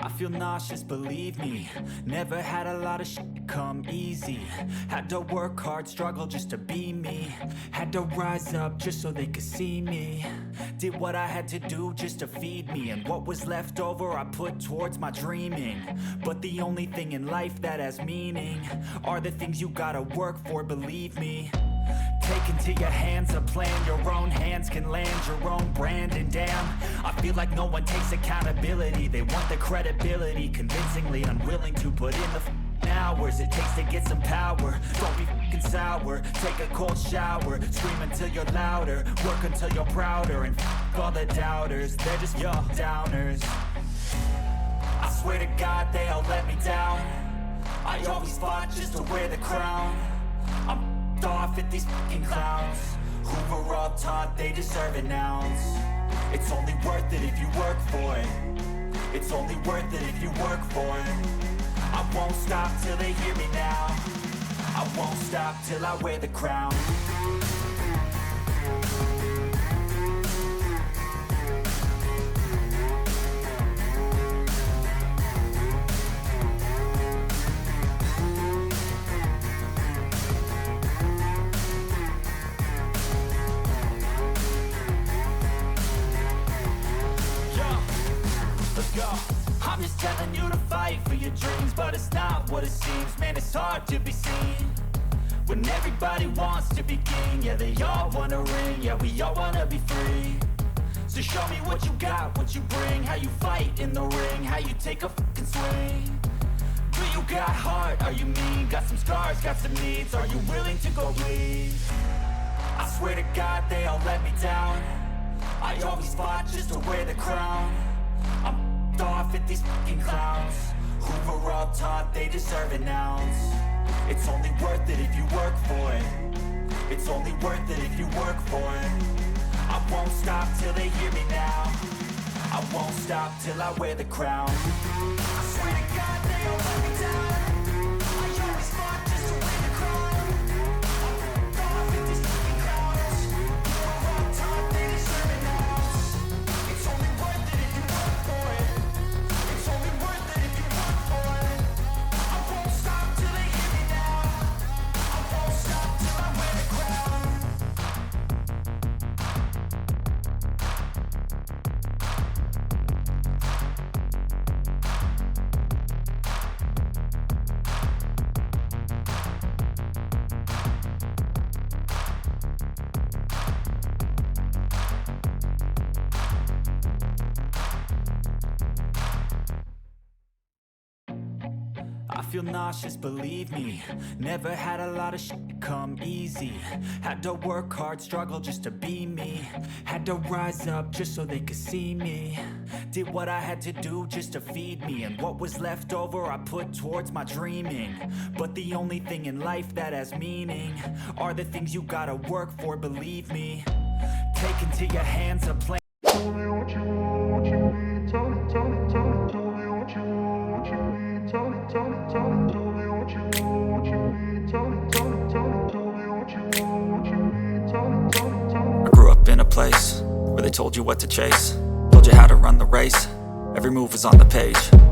I feel nauseous, believe me. Never had a lot of shit come easy. Had to work hard, struggle just to be me. Had to rise up just so they could see me. Did what I had to do just to feed me. And what was left over I put towards my dreaming. But the only thing in life that has meaning are the things you gotta work for, believe me. Take into your hands a plan, your own hands can land your own brand. And damn, I feel like no one takes accountability. They want the credibility, convincingly unwilling to put in the hours it takes to get some power. Don't be f***ing sour, take a cold shower. Scream until you're louder, work until you're prouder. And f*** all the doubters, they're just your downers. I swear to God they all let me down. I always fought just to wear the crown. I'm off at these fucking clowns who were all taught they deserve an ounce. It's only worth it if you work for it. It's only worth it if you work for it. I won't stop till they hear me now. I won't stop till I wear the crown. I'm just telling you to fight for your dreams, but it's not what it seems. Man, it's hard to be seen when everybody wants to be king. Yeah, they all wanna ring, yeah, we all wanna be free. So show me what you got, what you bring, how you fight in the ring, how you take a fucking swing. Do you got heart, are you mean? Got some scars, got some needs, are you willing to go bleed? I swear to God they all let me down. I always fought just to wear the crown. I'm off at these fucking clowns who were all taught they deserve an ounce. It's only worth it if you work for it. It's only worth it if you work for it. I won't stop till they hear me now. I won't stop till I wear the crown. I swear to God they all let me down. I always fought just to wear the crown. I'm off at these fucking clowns who were all taught they deserve an ounce. It's only worth it if you work for it. It's only worth it if you work for it. I won't stop till they hear me now. I won't stop till I wear the crown. I feel nauseous, believe me. Never had a lot of shit come easy. Had to work hard, struggle just to be me. Had to rise up just so they could see me. Did what I had to do just to feed me. And what was left over I put towards my dreaming. But the only thing in life that has meaning are the things you gotta work for, believe me. Take into your hands a plan. Tell me what you want, what you need. Tell me what you want, what you need. Tell me what you want, what you need. Tell me what you want, what you need. I grew up in a place where they told you what to chase, told you how to run the race. Every move was on the page.